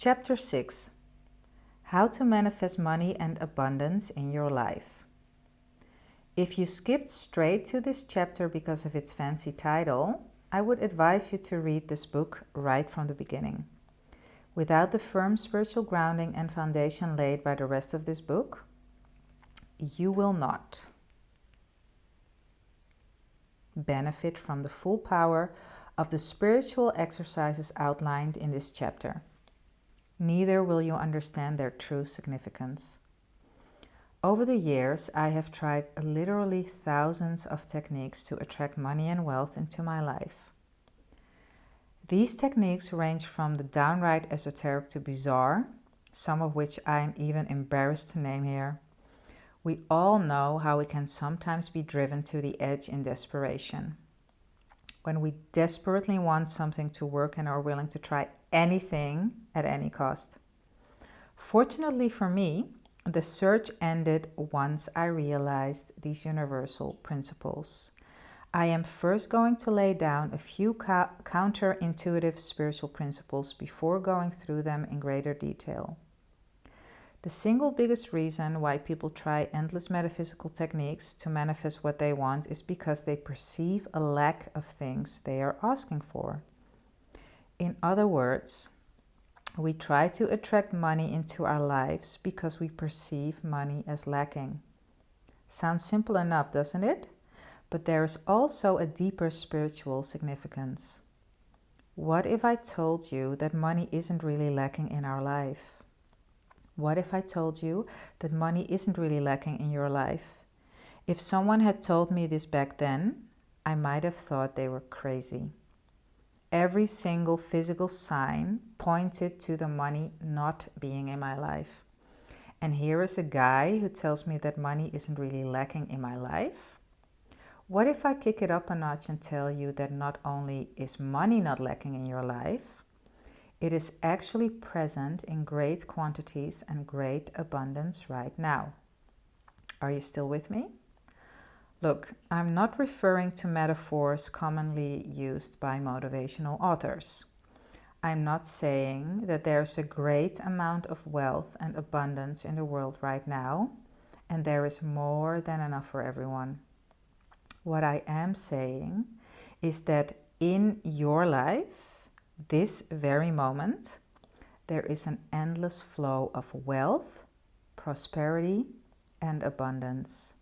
Chapter 6. How to manifest money and abundance in your life. If you skipped straight to this chapter because of its fancy title, I would advise you to read this book right from the beginning. Without the firm spiritual grounding and foundation laid by the rest of this book, you will not benefit from the full power of the spiritual exercises outlined in this chapter. Neither will you understand their true significance. Over the years, I have tried literally thousands of techniques to attract money and wealth into my life. These techniques range from the downright esoteric to bizarre, some of which I am even embarrassed to name here. We all know how we can sometimes be driven to the edge in desperation. When we desperately want something to work and are willing to try anything at any cost. Fortunately for me, the search ended once I realized these universal principles. I am first going to lay down a few counterintuitive spiritual principles before going through them in greater detail. The single biggest reason why people try endless metaphysical techniques to manifest what they want is because they perceive a lack of things they are asking for. In other words, we try to attract money into our lives because we perceive money as lacking. Sounds simple enough, doesn't it? But there is also a deeper spiritual significance. What if I told you that money isn't really lacking in our life? What if I told you that money isn't really lacking in your life? If someone had told me this back then, I might have thought they were crazy. Every single physical sign pointed to the money not being in my life. And here is a guy who tells me that money isn't really lacking in my life. What if I kick it up a notch and tell you that not only is money not lacking in your life, it is actually present in great quantities and great abundance right now? Are you still with me? Look, I'm not referring to metaphors commonly used by motivational authors. I'm not saying that there's a great amount of wealth and abundance in the world right now, and there is more than enough for everyone. What I am saying is that in your life, this very moment, there is an endless flow of wealth, prosperity, and abundance.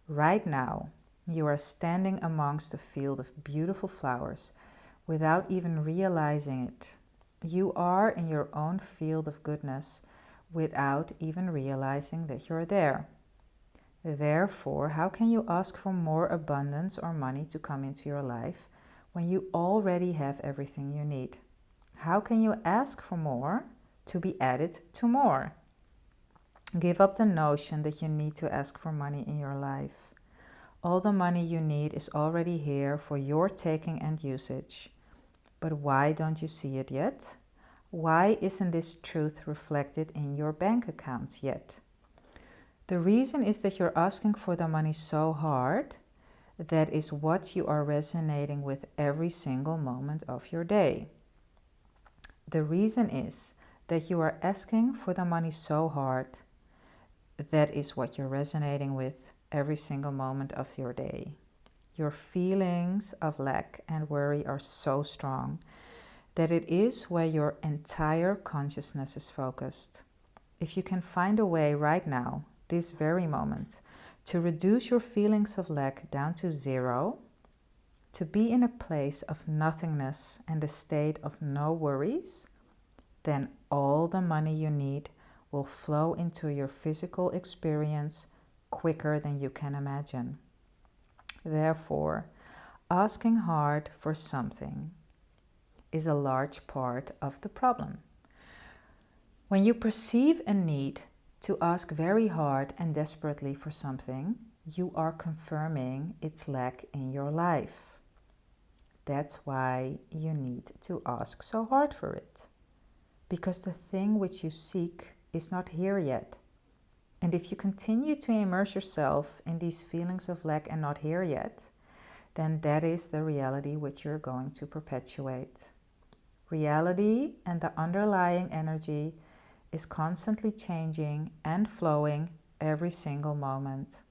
Right now, you are standing amongst a field of beautiful flowers without even realizing it. You are in your own field of goodness without even realizing that you're there. Therefore, how can you ask for more abundance or money to come into your life when you already have everything you need? How can you ask for more to be added to more? Give up the notion that you need to ask for money in your life. All the money you need is already here for your taking and usage. But why don't you see it yet? Why isn't this truth reflected in your bank accounts yet? The reason is that you're asking for the money so hard. That is what you are resonating with every single moment of your day. The reason is that you are asking for the money so hard. That is what you're resonating with every single moment of your day. Your feelings of lack and worry are so strong that it is where your entire consciousness is focused. If you can find a way right now, this very moment, to reduce your feelings of lack down to zero, to be in a place of nothingness and a state of no worries, then all the money you need will flow into your physical experience quicker than you can imagine. Therefore, asking hard for something is a large part of the problem. When you perceive a need to ask very hard and desperately for something, you are confirming its lack in your life. That's why you need to ask so hard for it. Because the thing which you seek is not here yet. And if you continue to immerse yourself in these feelings of lack and not here yet, then that is the reality which you're going to perpetuate. Reality and the underlying energy is constantly changing and flowing every single moment.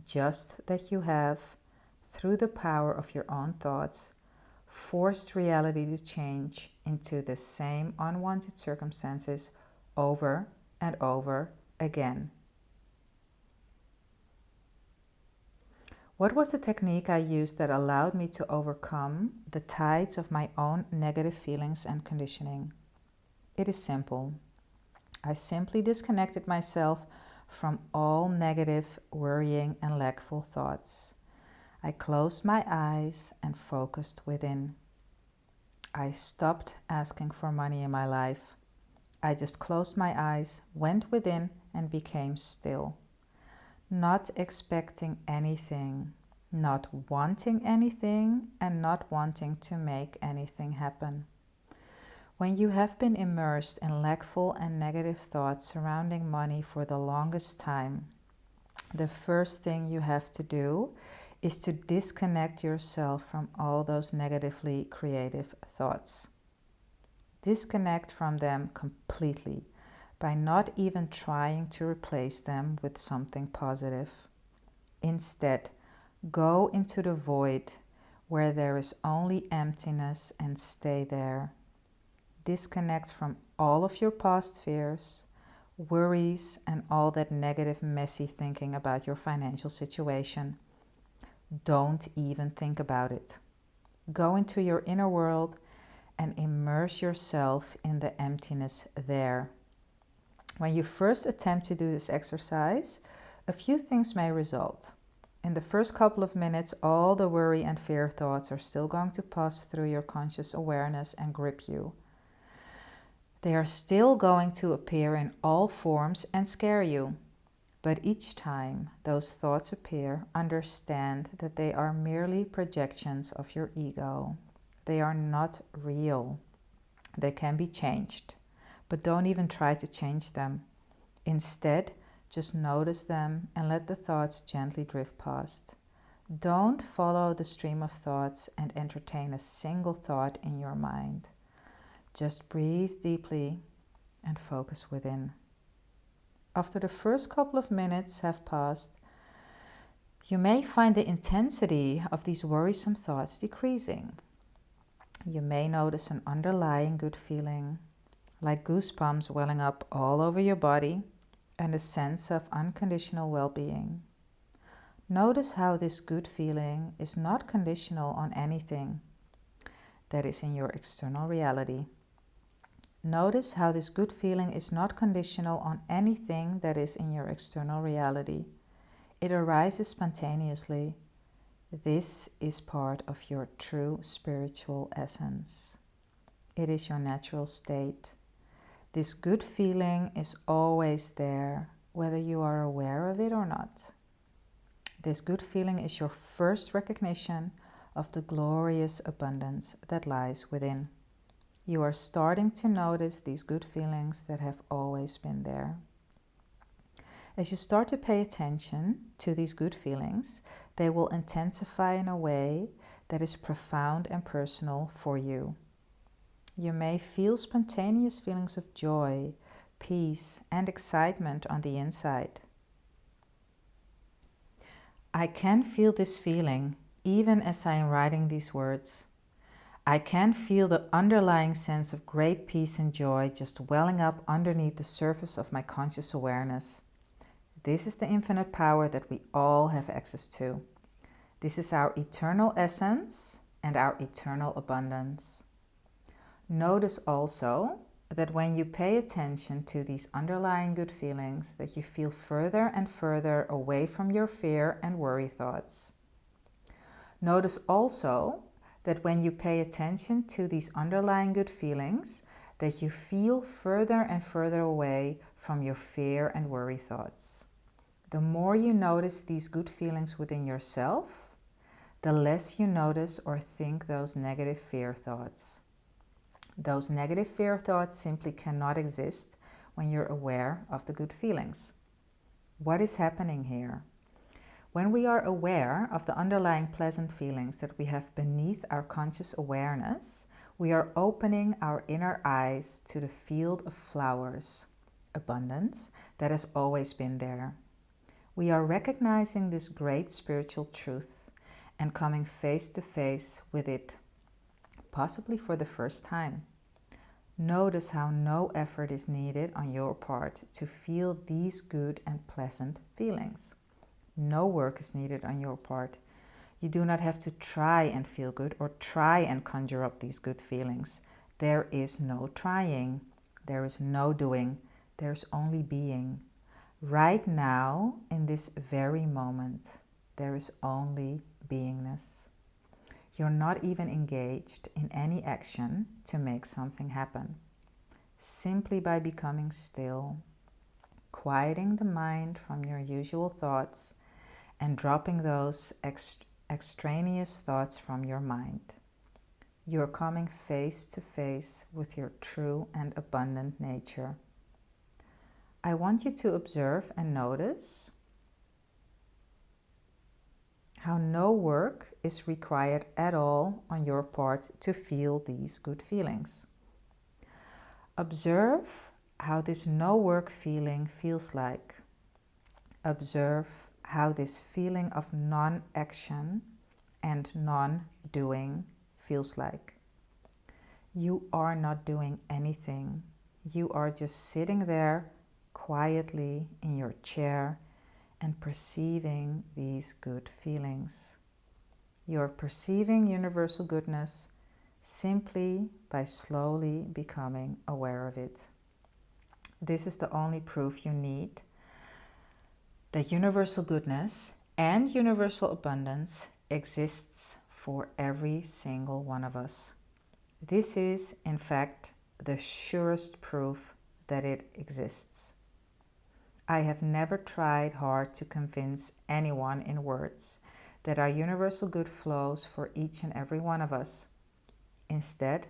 Just that you have, through the power of your own thoughts, forced reality to change into the same unwanted circumstances over and over again. What was the technique I used that allowed me to overcome the tides of my own negative feelings and conditioning? It is simple. I simply disconnected myself from all negative, worrying, and lackful thoughts. I closed my eyes and focused within. I stopped asking for money in my life. I just closed my eyes, went within, and became still. Not expecting anything, not wanting anything, and not wanting to make anything happen. When you have been immersed in lackful and negative thoughts surrounding money for the longest time, the first thing you have to do is to disconnect yourself from all those negatively creative thoughts. Disconnect from them completely by not even trying to replace them with something positive. Instead, go into the void where there is only emptiness and stay there. Disconnect from all of your past fears, worries, and all that negative, messy thinking about your financial situation. Don't even think about it. Go into your inner world and immerse yourself in the emptiness there. When you first attempt to do this exercise, a few things may result. In the first couple of minutes, all the worry and fear thoughts are still going to pass through your conscious awareness and grip you. They are still going to appear in all forms and scare you. But each time those thoughts appear, understand that they are merely projections of your ego. They are not real. They can be changed. But don't even try to change them. Instead, just notice them and let the thoughts gently drift past. Don't follow the stream of thoughts and entertain a single thought in your mind. Just breathe deeply and focus within. After the first couple of minutes have passed, you may find the intensity of these worrisome thoughts decreasing. You may notice an underlying good feeling, like goosebumps welling up all over your body, and a sense of unconditional well-being. Notice how this good feeling is not conditional on anything that is in your external reality. Notice how this good feeling is not conditional on anything that is in your external reality. It arises spontaneously. This is part of your true spiritual essence. It is your natural state. This good feeling is always there, whether you are aware of it or not. This good feeling is your first recognition of the glorious abundance that lies within. You are starting to notice these good feelings that have always been there. As you start to pay attention to these good feelings, they will intensify in a way that is profound and personal for you. You may feel spontaneous feelings of joy, peace, and excitement on the inside. I can feel this feeling even as I am writing these words. I can feel the underlying sense of great peace and joy just welling up underneath the surface of my conscious awareness. This is the infinite power that we all have access to. This is our eternal essence and our eternal abundance. Notice also that when you pay attention to these underlying good feelings, that you feel further and further away from your fear and worry thoughts. Notice also that when you pay attention to these underlying good feelings, that you feel further and further away from your fear and worry thoughts. The more you notice these good feelings within yourself, the less you notice or think those negative fear thoughts. Those negative fear thoughts simply cannot exist when you're aware of the good feelings. What is happening here? When we are aware of the underlying pleasant feelings that we have beneath our conscious awareness, We are opening our inner eyes to the field of flowers, abundance, that has always been there. We are recognizing this great spiritual truth and coming face to face with it, possibly for the first time. Notice how no effort is needed on your part to feel these good and pleasant feelings. No work is needed on your part. You do not have to try and feel good or try and conjure up these good feelings. There is no trying. There is no doing. There's only being. Right now, in this very moment, there is only beingness. You're not even engaged in any action to make something happen. Simply by becoming still, quieting the mind from your usual thoughts and dropping those extraneous thoughts from your mind. You're coming face to face with your true and abundant nature. I want you to observe and notice how no work is required at all on your part to feel these good feelings. Observe how this no work feeling feels like. Observe how this feeling of non-action and non-doing feels like. You are not doing anything. You are just sitting there quietly in your chair and perceiving these good feelings. You're perceiving universal goodness simply by slowly becoming aware of it. This is the only proof you need that universal goodness and universal abundance exists for every single one of us. This is, in fact, the surest proof that it exists. I have never tried hard to convince anyone in words that our universal good flows for each and every one of us. Instead,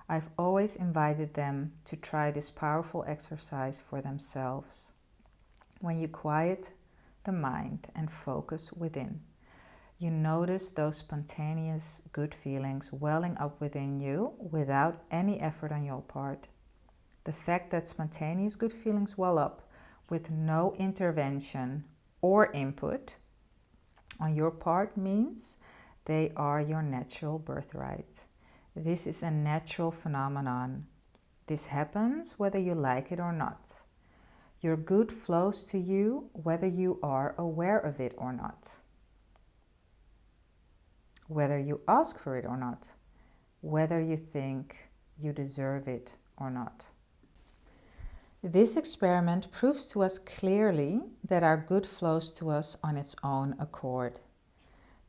I've always invited them to try this powerful exercise for themselves. When you quiet the mind and focus within, you notice those spontaneous good feelings welling up within you without any effort on your part. The fact that spontaneous good feelings well up with no intervention or input on your part means they are your natural birthright. This is a natural phenomenon. This happens whether you like it or not. Your good flows to you whether you are aware of it or not. Whether you ask for it or not. Whether you think you deserve it or not. This experiment proves to us clearly that our good flows to us on its own accord.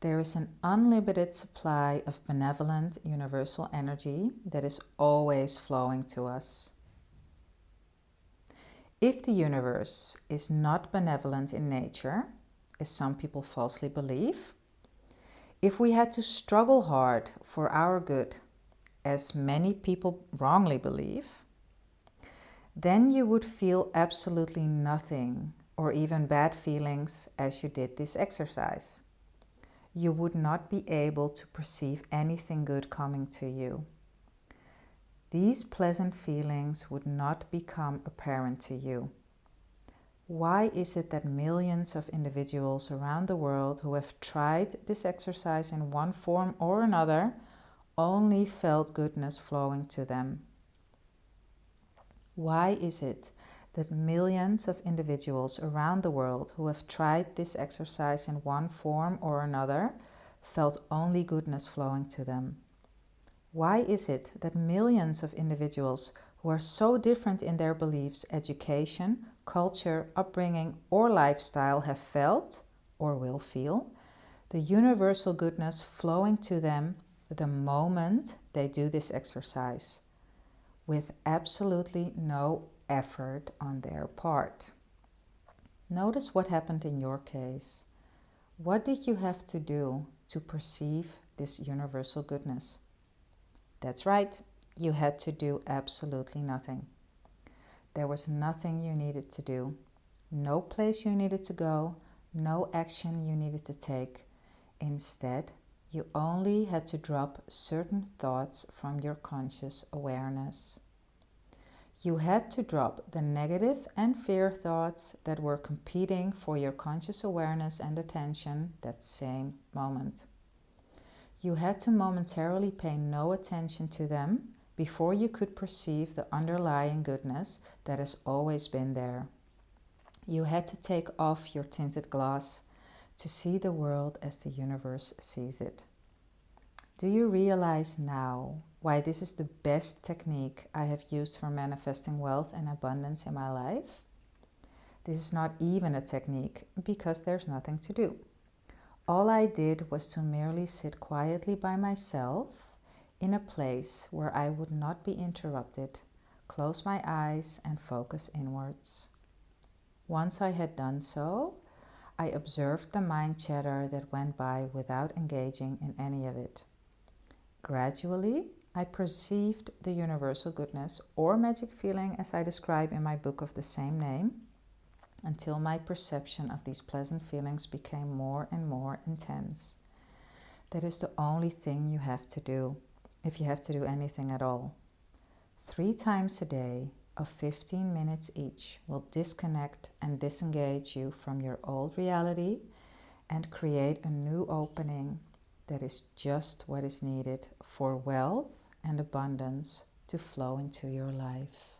There is an unlimited supply of benevolent universal energy that is always flowing to us. If the universe is not benevolent in nature, as some people falsely believe, if we had to struggle hard for our good, as many people wrongly believe, then you would feel absolutely nothing or even bad feelings as you did this exercise. You would not be able to perceive anything good coming to you. These pleasant feelings would not become apparent to you. Why is it that millions of individuals around the world who have tried this exercise in one form or another only felt goodness flowing to them? Why is it that millions of individuals around the world who have tried this exercise in one form or another felt only goodness flowing to them? Why is it that millions of individuals who are so different in their beliefs, education, culture, upbringing, or lifestyle have felt, or will feel, the universal goodness flowing to them the moment they do this exercise, with absolutely no effort on their part? Notice what happened in your case. What did you have to do to perceive this universal goodness? That's right, you had to do absolutely nothing. There was nothing you needed to do, no place you needed to go, no action you needed to take. Instead, You only had to drop certain thoughts from your conscious awareness. You had to drop the negative and fear thoughts that were competing for your conscious awareness and attention that same moment. You had to momentarily pay no attention to them before you could perceive the underlying goodness that has always been there. You had to take off your tinted glass to see the world as the universe sees it. Do you realize now why this is the best technique I have used for manifesting wealth and abundance in my life? This is not even a technique because there's nothing to do. All I did was to merely sit quietly by myself in a place where I would not be interrupted, close my eyes and focus inwards. Once I had done so, I observed the mind chatter that went by without engaging in any of it. Gradually, I perceived the universal goodness or magic feeling as I describe in my book of the same name, until my perception of these pleasant feelings became more and more intense. That is the only thing you have to do, if you have to do anything at all. 3 times a day of 15 minutes each will disconnect and disengage you from your old reality and create a new opening that is just what is needed for wealth and abundance to flow into your life.